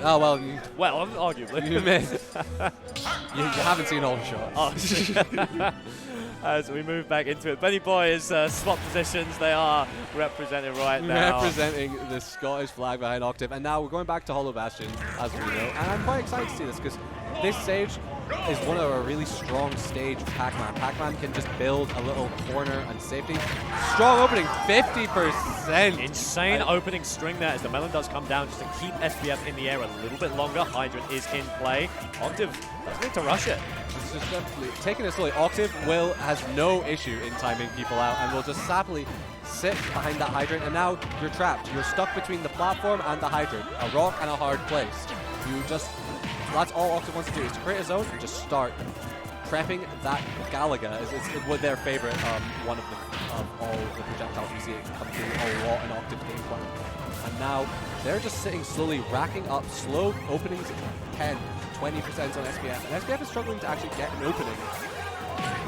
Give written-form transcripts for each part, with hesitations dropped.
Oh, well, Well, arguably. you missed. You haven't seen all the shots. Oh. As we move back into it, Benny Boy is swap positions. They are represented right now. Representing the Scottish flag behind Octave. And now we're going back to Hollow Bastion, as we know. And I'm quite excited to see this because this stage is one of a really strong stage for Pac-Man. Pac-Man can just build a little corner and safety. Strong opening, 50%. Insane opening string there as the melon does come down just to keep SBF in the air a little bit longer. Hydrant is in play. Octave does need to rush it. It's just definitely taking it slowly. Octave has no issue in timing people out and will just happily sit behind that hydrant. And now you're trapped. You're stuck between the platform and the hydrant. A rock and a hard place. That's all Octave wants to do is to create a zone and just start prepping that Galaga. It's their favorite one of all the projectiles we see it come through a lot in Octave's gameplay. And now they're just sitting slowly, racking up slow openings, 10, 20% on SBF. And SBF is struggling to actually get an opening.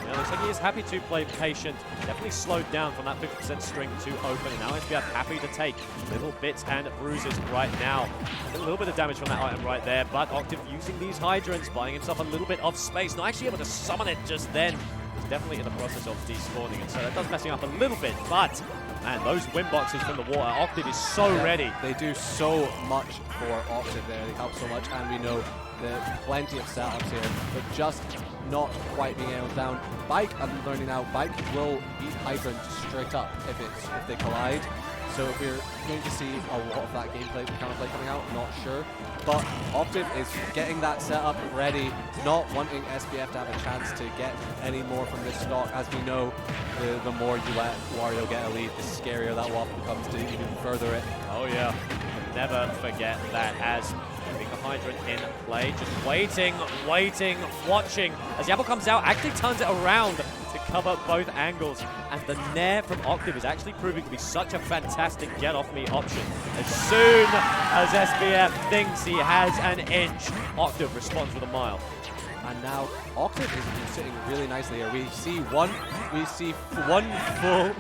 Yeah, looks like he is happy to play patient. Definitely slowed down from that 50% string to open. And now SBF happy to take little bits and bruises right now. A little bit of damage from that item right there. But Octave using these hydrants, buying himself a little bit of space. Not actually able to summon it just then. He's definitely in the process of despawning it. So that does messing up a little bit. But man, those win boxes from the water, Octave is so ready. They do so much for Octave there. They help so much. And we know there's plenty of setups here, but just not quite being able to down. Bike, I'm learning now, Bike will beat Hydrant straight up if they collide. So if we're going to see a lot of that gameplay, counterplay coming out, not sure. But Octave is getting that setup ready, not wanting SBF to have a chance to get any more from this stock. As we know, the more you let Wario get a lead, the scarier that waffle becomes to even further it. Oh yeah, never forget that as having the hydrant in play, just waiting, watching. As the apple comes out, actually turns it around to cover both angles. And the Nair from Octave is actually proving to be such a fantastic get-off-me option. As soon as SBF thinks he has an inch, Octave responds with a mile. And now Octave is sitting really nicely here. We see one full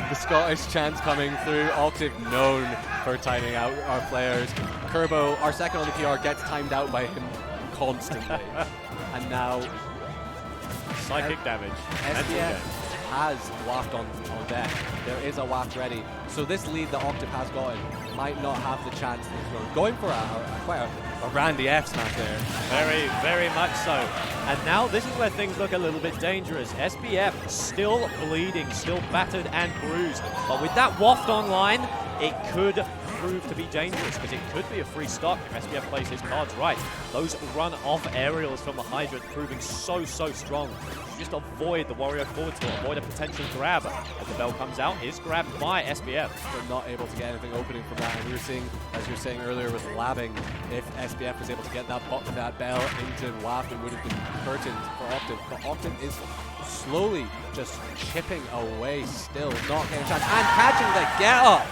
the Scottish chance coming through. Octave known for timing out our players. Kerbo, our second on the PR, gets timed out by him constantly. And now psychic damage. SBF has waft on deck. There is a waft ready. So this lead that Octave has gotten might not have the chance. Going for quite a Randy F smash there. Very, very much so. And now this is where things look a little bit dangerous. SBF still bleeding, still battered and bruised. But with that waft online, it could prove to be dangerous because it could be a free stock if SBF plays his cards right. Those run-off aerials from the Hydrant proving so strong. Just avoid the Wario forward tilt, avoid a potential grab. As the bell comes out, is grabbed by SBF. They're not able to get anything opening from that. And we were seeing, as you were saying earlier with labbing, if SBF was able to get that bell into waft, it would have been curtained for Octave. But Octave is slowly just chipping away still, not getting a chance, and catching the get-up.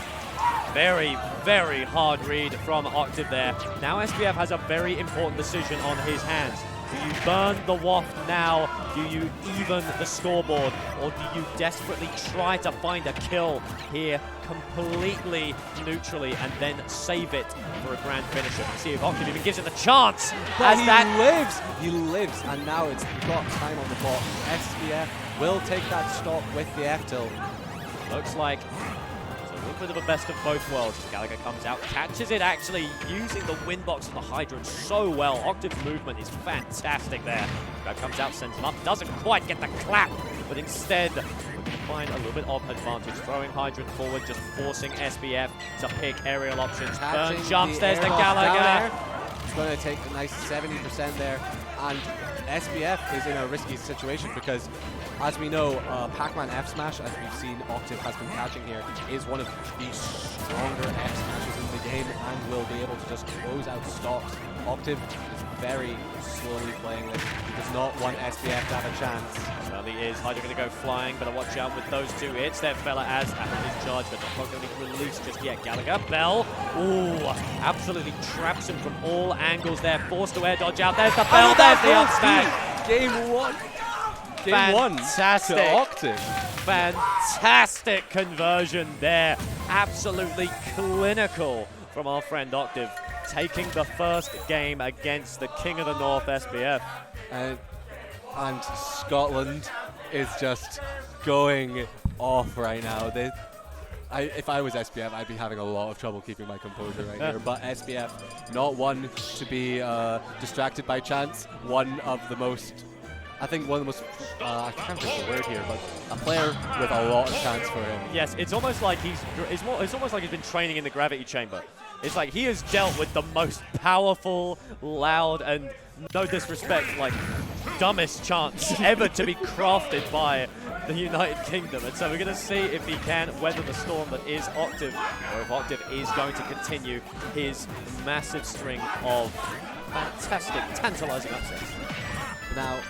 Very, very hard read from Octave there. Now SBF has a very important decision on his hands. Do you burn the waft now? Do you even the scoreboard? Or do you desperately try to find a kill here completely neutrally and then save it for a grand finisher? See if Octave even gives it the chance. But he lives, and now we've got time on the clock. SBF will take that stock with the F-tilt. Looks like a little bit of a best of both worlds. Galaga comes out, catches it actually, using the win box and the Hydrant so well. Octave's movement is fantastic there. Grab comes out, sends him up, doesn't quite get the clap, but instead looking to find a little bit of advantage. Throwing Hydrant forward, just forcing SBF to pick aerial options. Burn jumps, there's the Galaga. It's going to take a nice 70% there, and SBF is in a risky situation because, as we know, Pac-Man F Smash, as we've seen Octave has been catching here, is one of the stronger F Smashes in the game and will be able to just close out stocks. Octave is very slowly playing this. He does not want SBF to have a chance. Well, he is. Hydrant going to go flying, but watch out with those two hits. There, fella as after his charge, but not going to release just yet. Galaga, Bell, ooh, absolutely traps him from all angles there. Forced to air dodge out. There's the Bell, there's the up smash. Game one. Fantastic. To Octave. Fantastic conversion there. Absolutely clinical from our friend Octave. taking the first game against the King of the North, SBF. And Scotland is just going off right now. If I was SBF, I'd be having a lot of trouble keeping my composure right here. But SBF, not one to be distracted by chance. One of the most, I can't think of the word here, but a player with a lot of chance for him. Yes, it's almost like it's almost like he's been training in the gravity chamber. It's like he has dealt with the most powerful, loud, and no disrespect, like dumbest chance ever to be crafted by the United Kingdom. And so we're going to see if he can weather the storm that is Octave, or if Octave is going to continue his massive string of fantastic, tantalizing upsets. Now,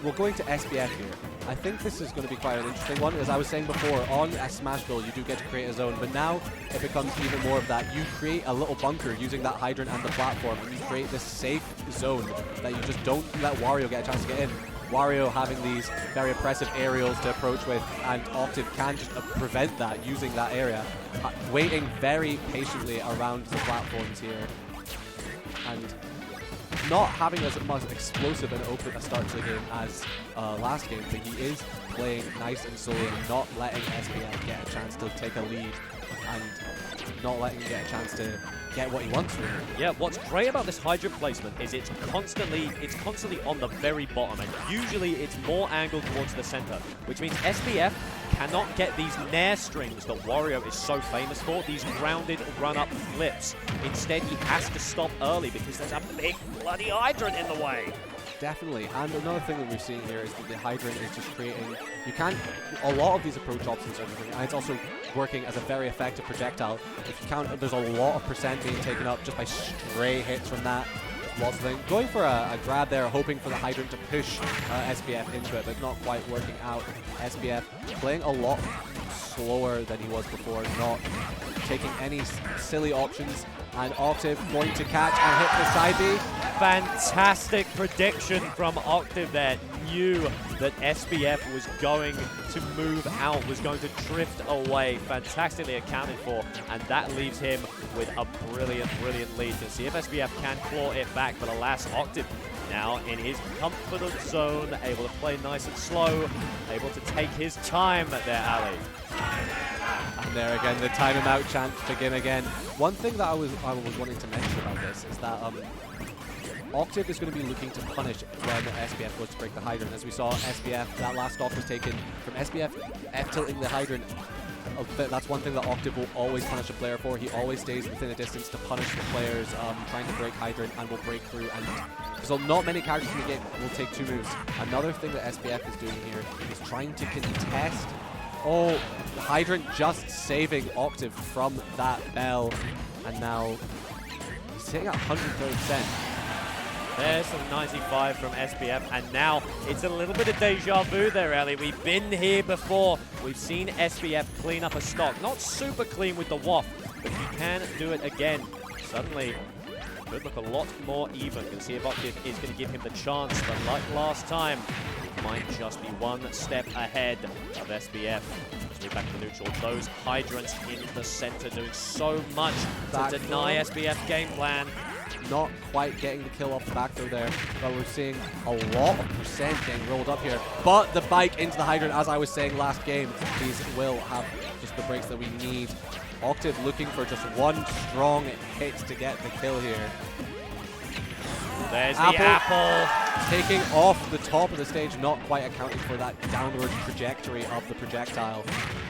we're going to SBF here. I think this is going to be quite an interesting one. As I was saying before, on a Smash Bill, you do get to create a zone, but now it becomes even more of that. You create a little bunker using that hydrant and the platform, and you create this safe zone that you just don't let Wario get a chance to get in. Wario having these very oppressive aerials to approach with, and Octave can just prevent that using that area, waiting very patiently around the platforms here. And not having as much explosive and open a start to the game as last game, but he is playing nice and slowly and not letting SBF get a chance to take a lead and not letting him get a chance to get what he wants from him. Yeah, what's great about this hydrant placement is it's constantly on the very bottom, and usually it's more angled towards the center, which means SBF cannot get these nair strings that Wario is so famous for, these grounded run-up flips. Instead, he has to stop early because there's a big bloody hydrant in the way. Definitely, and another thing that we're seeing here is that the hydrant is just creating, a lot of these approach options are different, and it's also working as a very effective projectile. If you count, there's a lot of percent being taken up just by stray hits from that. Lots of things. Going for a grab there, hoping for the hydrant to push SBF into it, but not quite working out. SBF playing a lot slower than he was before, not taking any silly options. And Octave going to catch and hit the side B. Fantastic prediction from Octave there. Knew that SBF was going to move out, was going to drift away. Fantastically accounted for, and that leaves him with a brilliant, brilliant lead. To see if SBF can claw it back, but alas, Octave now in his comfort zone, able to play nice and slow, able to take his time there, Ali. And there again, the time him out chance to begin again. One thing that I was wanting to mention about this is that Octave is going to be looking to punish when SBF goes to break the hydrant. As we saw, SBF, that last stock was taken from SBF F-tilting the hydrant. That's one thing that Octave will always punish a player for. He always stays within a distance to punish the players trying to break hydrant and will break through. And so not many characters in the game will take two moves. Another thing that SBF is doing here is trying to contest. Oh, the hydrant just saving Octave from that bell. And now he's sitting at 130%. There's some 95 from SBF, and now it's a little bit of deja vu there, Ali. We've been here before. We've seen SBF clean up a stock. Not super clean with the waft, but he can do it again. Suddenly, could look a lot more even. Gonna see if Octave is going to give him the chance, but like last time, might just be one step ahead of SBF. As we're back to the neutral, those hydrants in the center doing so much to deny SBF game plan. Not quite getting the kill off the back throw there, but we're seeing a lot of percent getting rolled up here. But the bike into the hydrant, as I was saying last game, these will have just the breaks that we need. Octave looking for just one strong hit to get the kill here. There's the apple. Taking off the top of the stage, not quite accounting for that downward trajectory of the projectile.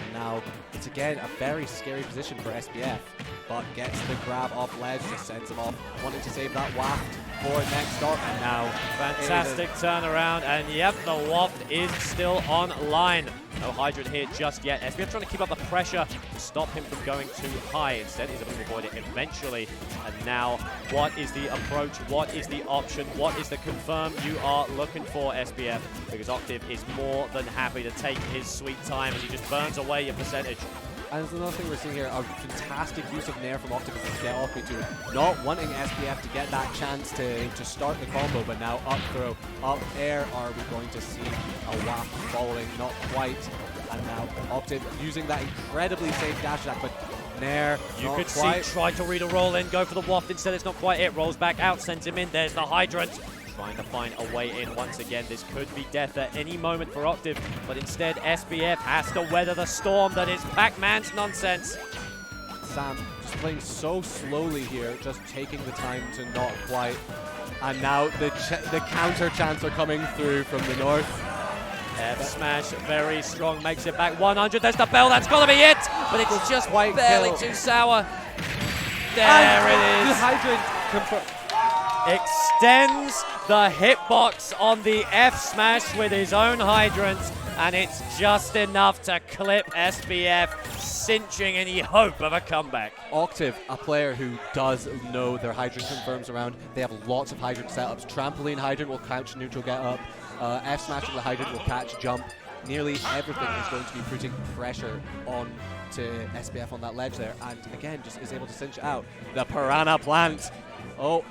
And now it's again a very scary position for SBF, but gets the grab off ledge, just sends him off, wanting to save that waft for next stock. And now fantastic turnaround, and yep, the waft is still online. No hydrant here just yet. SBF trying to keep up the pressure to stop him from going too high. Instead, he's able to avoid it eventually. And now, what is the approach? What is the option? What is the confirm you are looking for, SBF? Because Octave is more than happy to take his sweet time as he just burns away your percentage. And there's another thing we're seeing here, a fantastic use of Nair from Octave to get off B2. Not wanting SBF to get that chance to start the combo, but now up throw, up air. Are we going to see a waft following? Not quite. And now Octave using that incredibly safe dash attack, but Nair, You not could quite. see, try to read a roll in, go for the waft, instead it's not quite it. Rolls back out, sends him in, there's the hydrant. Trying to find a way in once again. This could be death at any moment for Octave, but instead SBF has to weather the storm that is Pac-Man's nonsense. Sam just playing so slowly here, just taking the time to not quite. And now the counter chants are coming through from the north. F smash, very strong, makes it back 100. There's the bell, that's got to be it, but it's just White barely kill. too sour. There And it the is. hydrant Extends the hitbox on the F smash with his own hydrant, and it's just enough to clip SBF, cinching any hope of a comeback. Octave, a player who does know their hydrant confirms around. They have lots of hydrant setups. Trampoline hydrant will couch neutral get up. F smashing the hydrant will catch jump. Nearly everything is going to be putting pressure on to SBF on that ledge there, and again just is able to cinch out. The Piranha Plant. Oh,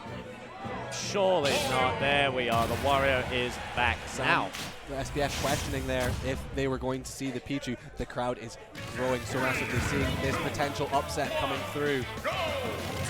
Surely not. There we are. The Wario is back now. The SBF questioning there if they were going to see the Pichu. The crowd is growing so massively, seeing this potential upset coming through.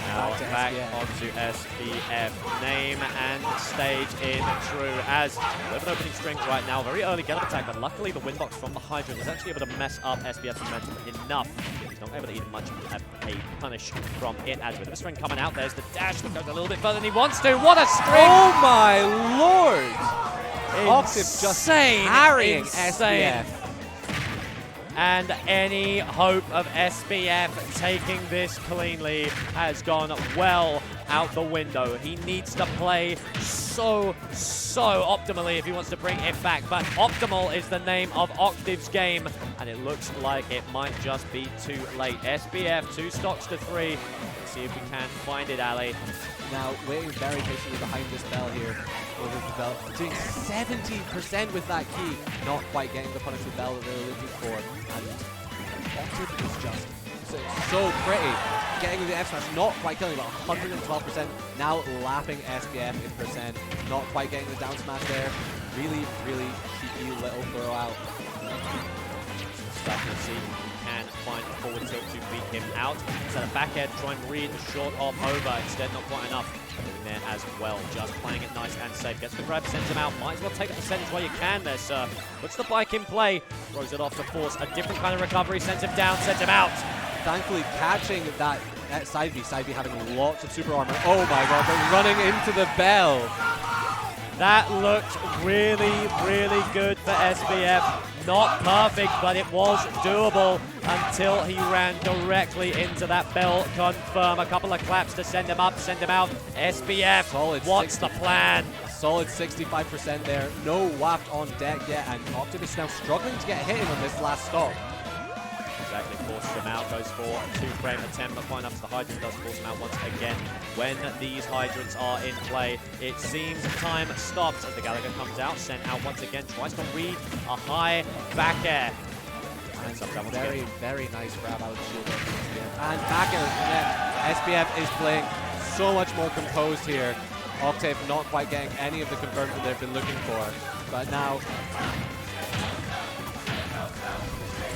Now back onto SBF. Name and stage in true as we have an opening string right now. Very early get up attack, but luckily the windbox from the hydrant is actually able to mess up SBF's momentum enough. He's not able to eat much of a punish from it, as with the string coming out. There's the dash that goes a little bit further than he wants to. What a string! Oh my lord! Octave just carrying insane. SBF. And any hope of SBF taking this cleanly has gone well out the window. He needs to play so optimally if he wants to bring it back. But optimal is the name of Octave's game, and it looks like it might just be too late. SBF 2 stocks to 3. Let's see if we can find it, Ali. Now waiting very patiently behind this bell here. Over the bell, doing 70% with that key, not quite getting the punishment bell that they were looking for. And Octave is just so pretty. Getting the F smash, not quite killing, but 112%. Now lapping SBF in percent, not quite getting the down smash there. Really cheeky little throw out. Stuck to see if we can find a forward tilt to beat him out. Instead of back air, try and read the short of over. Instead, not quite enough. In there as well, just playing it nice and safe. Gets the grab, sends him out. Might as well take the percentage while you can there, sir. Puts the bike in play, throws it off to force a different kind of recovery, sends him down, sends him out. Thankfully catching that side B having lots of super armor. Oh my god, but running into the bell. That looked really good for SBF. Not perfect, but it was doable until he ran directly into that bell confirm. A couple of claps to send him up, send him out. SBF, solid. What's the plan? Solid 65% there. No waft on deck yet, and Octave is now struggling to get hit in on this last stop. Exactly, forces him out, goes for a 2-frame attempt, but fine enough as the hydrant does force him out once again. When these hydrants are in play, it seems time stops as the Gallagher comes out, sent out once again, tries to read a high back air. And very nice grab out of the shield of SBF. And back air, yeah, SBF is playing so much more composed here. Octave not quite getting any of the confirms that they've been looking for, but now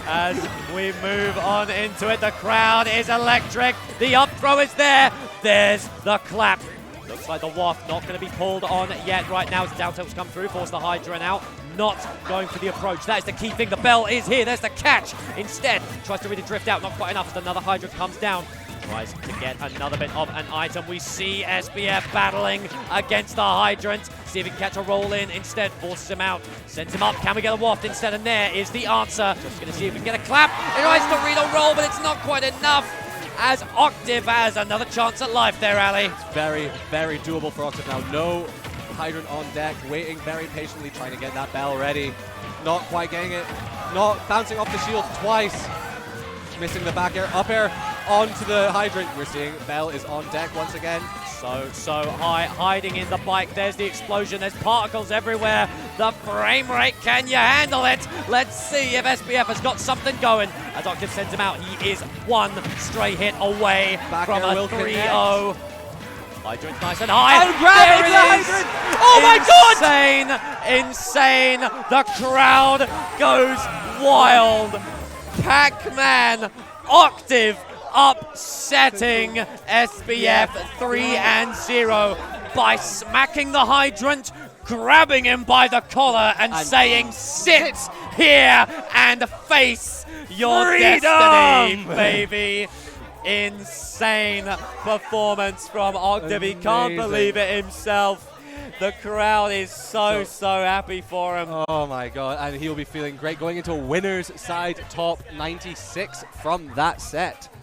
as we move on into it, the crowd is electric. The up throw is there. There's the clap. Looks like the waft not going to be pulled on yet right now as the down tilts come through. Force the Hydra out. Not going for the approach. That is the key thing. The bell is here. There's the catch. Instead, tries to really drift out. Not quite enough as another Hydra comes down. Tries to get another bit of an item. We see SBF battling against the hydrant. See if he can catch a roll in. Instead, forces him out. Sends him up. Can we get a waft instead? And there is the answer. Just going to see if we can get a clap. He tries to read a roll, but it's not quite enough. As Octave has another chance at life there, Ali. Very doable for Octave now. No hydrant on deck. Waiting very patiently, trying to get that bell ready. Not quite getting it. Not bouncing off the shield twice. Missing the back air. Up air onto the hydrant. We're seeing Bell is on deck once again. So high, hiding in the bike. There's the explosion. There's particles everywhere. The frame rate, can you handle it? Let's see if SBF has got something going. As Octave sends him out, he is one stray hit away from a 3-0. Hydrant nice and high. And grab the hydrant! Oh my god! Insane. The crowd goes wild. Pac-Man, Octave upsetting SBF 3-0 by smacking the hydrant, grabbing him by the collar and saying, sit here and face your destiny, baby. Insane performance from Octave. He can't believe it himself. The crowd is so happy for him. Oh my god, and he'll be feeling great going into winner's side top 96 from that set.